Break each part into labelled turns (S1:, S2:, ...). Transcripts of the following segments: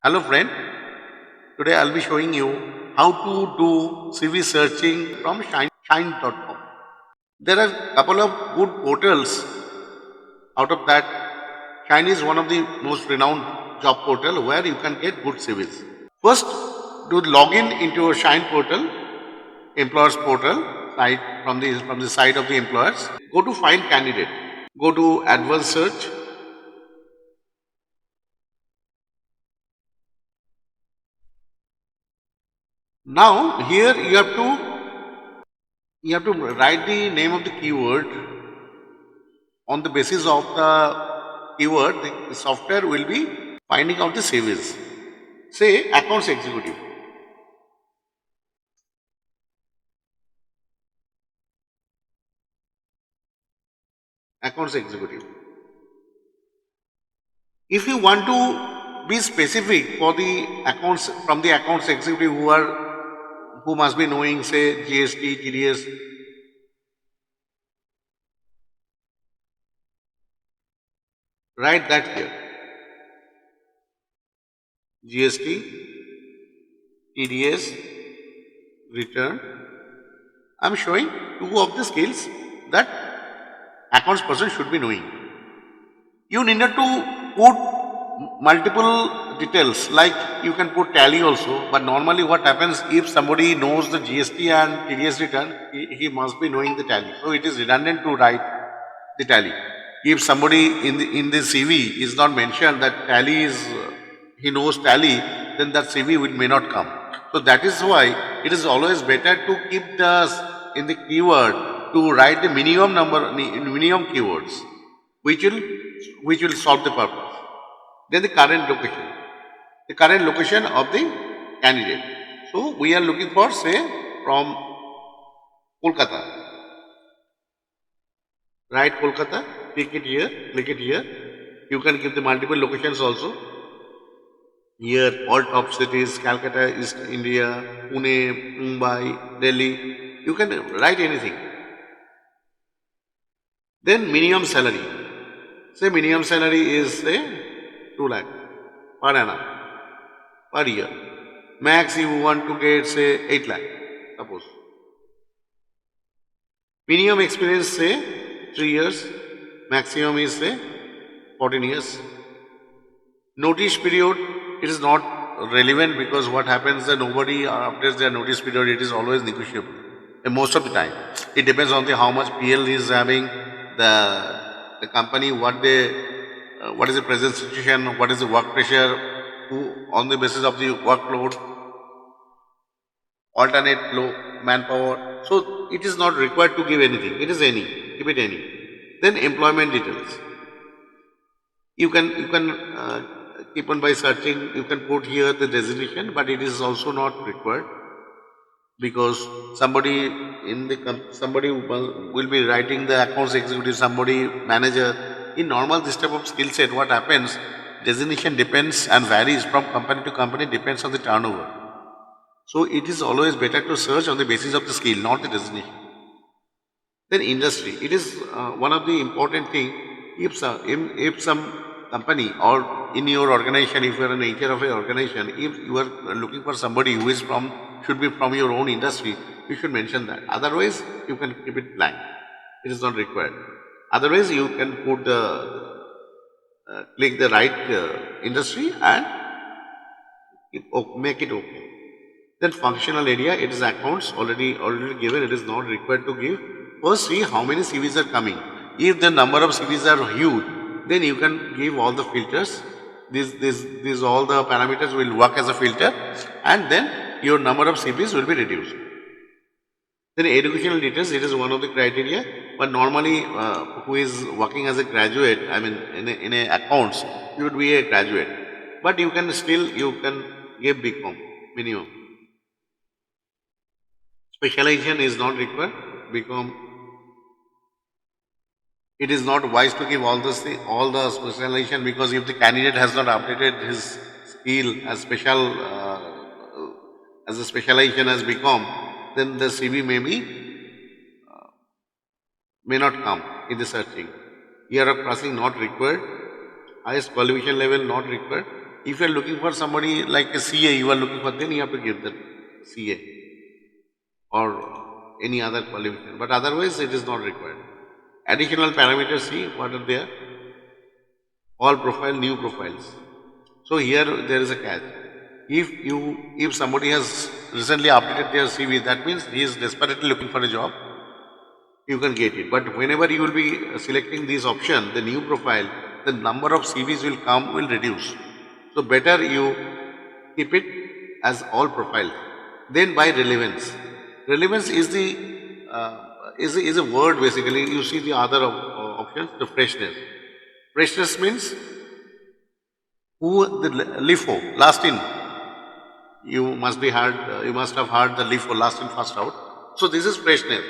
S1: Hello friend, today I'll be showing you how to do CV searching from shine.com. There are a couple of good portals. Out of that, Shine is one of the most renowned job portal where you can get good CVs. First, do login into a Shine portal, employers portal, site from the side of the employers. Go to find candidate. Go to advanced search. Now here you have to write the name of the keyword. On the basis of the keyword, the software will be finding out the CVs. Say accounts executive. Accounts executive. If you want to be specific for the accounts from the accounts executive who must be knowing say GST, TDS, write that here. GST, TDS, return. I'm showing two of the skills that accounts person should be knowing. You need not to put multiple details like you can put tally also, but normally what happens if somebody knows the GST and TDS return, he must be knowing the tally. So it is redundant to write the tally. If somebody in the CV is not mentioned that tally is he knows tally, then that CV may not come. So that is why it is always better to keep the in the keyword to write the minimum keywords which will solve the purpose. Then the current location of the candidate. So we are looking for say from Kolkata. Write Kolkata, click it here, click it here. You can give the multiple locations also. Here all top cities, Calcutta, East India, Pune, Mumbai, Delhi. You can write anything. Then minimum salary. Say minimum salary is say 2 lakh per annum per year. Max you want to get say 8 lakh, suppose. Minimum experience say 3 years. Maximum is say 14 years. Notice period, it is not relevant because what happens that nobody updates their notice period, it is always negotiable. And most of the time. It depends on the how much PL is having, the company, what is the present situation, what is the work pressure, on the basis of the workload, alternate low manpower. So it is not required to give anything. It is any. Give it any. Then employment details. You can keep on by searching. You can put here the designation, but it is also not required because somebody somebody will be writing the accounts executive, somebody manager. In normal this type of skill set, what happens? Designation depends and varies from company to company, depends on the turnover. So it is always better to search on the basis of the skill, not the designation. Then industry, it is one of the important thing. If some company or in your organization, if you are an HR of an organization, if you are looking for somebody who is from, should be from your own industry, you should mention that. Otherwise, you can keep it blank. It is not required. Otherwise, you can put the click the right industry and make it okay. Then functional area, it is accounts already given. It is not required to give. First, see how many CVs are coming. If the number of CVs are huge, then you can give all the filters. These all the parameters will work as a filter, and then your number of CVs will be reduced. Then educational details, it is one of the criteria. But normally, who is working as a graduate, I mean, in a accounts, you would be a graduate. But you can still give BCom minimum. Specialization is not required because it is not wise to give all the specialization, because if the candidate has not updated his skill as a specialization has become, then the CV may not come in the searching. Year of passing not required. Highest qualification level not required. If you are looking for somebody like a CA, you are looking for, then you have to give the CA or any other qualification. But otherwise, it is not required. Additional parameters, see what are there? All profile, new profiles. So here there is a catch. If somebody has recently updated their CV, that means he is desperately looking for a job, you can get it. But whenever you will be selecting this option, the new profile, the number of CVs will reduce. So better you keep it as all profile. Then by relevance. Relevance is is a word basically. You see the other options, the freshness. Freshness means who the LIFO, last in. You must have heard the LIFO, last in first out. So this is freshness.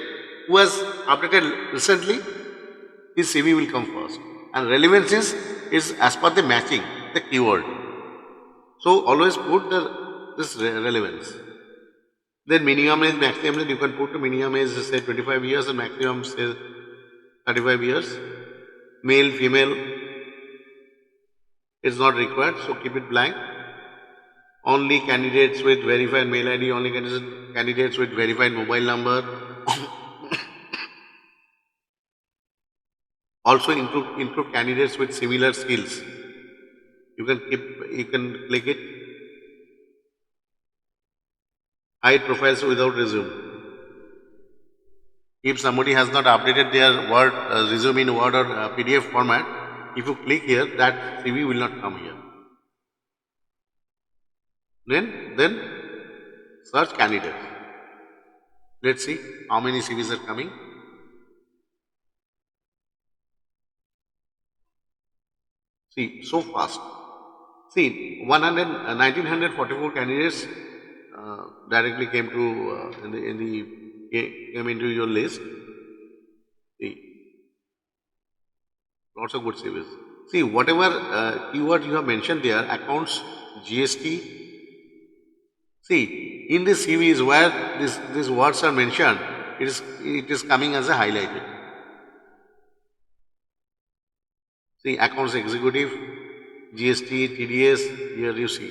S1: Who has updated recently, his CV will come first. And relevance is as per the matching, the keyword. So always put this relevance. Then minimum age, maximum age, you can put minimum age say 25 years and maximum say 35 years. Male, female, it's not required, so keep it blank. Only candidates with verified mail ID, only candidates with verified mobile number. Also include candidates with similar skills. You can click it. Hide profiles without resume. If somebody has not updated their resume in Word or PDF format, if you click here, that CV will not come here. Then search candidates. Let's see how many CVs are coming. See, so fast. See, 1944 candidates directly came to came into your list. See, lots of good CVs. See, whatever keyword you have mentioned there, accounts, GST. See, in this CVs where these words are mentioned, it is coming as a highlighted. See, accounts executive, GST, TDS, here you see.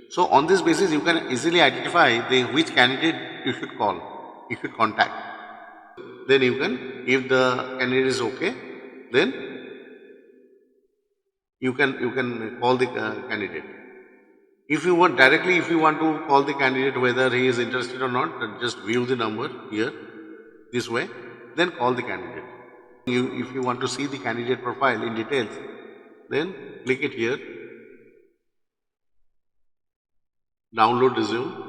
S1: So on this basis, you can easily identify which candidate you should call, you should contact. Then you can, if the candidate is okay, then you can call the candidate. If you want to call the candidate whether he is interested or not, then just view the number here, this way, then call the candidate. If you want to see the candidate profile in details, then click it here, download resume.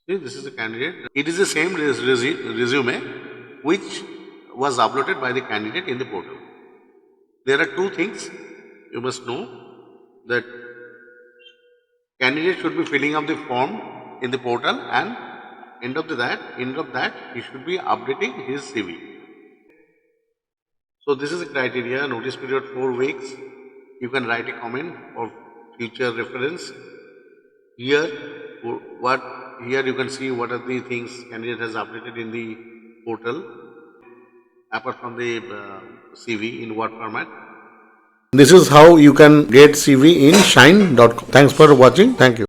S1: See, this is the candidate. It is the same resume which was uploaded by the candidate in the portal. There are two things you must know, that candidate should be filling up the form in the portal, and end of that he should be updating his CV. So this is the criteria. Notice period 4 weeks. You can write a comment for future reference. Here you can see what are the things candidate has updated in the portal apart from the CV in Word format. This is how you can get CV in shine.com. Thanks for watching. Thank you.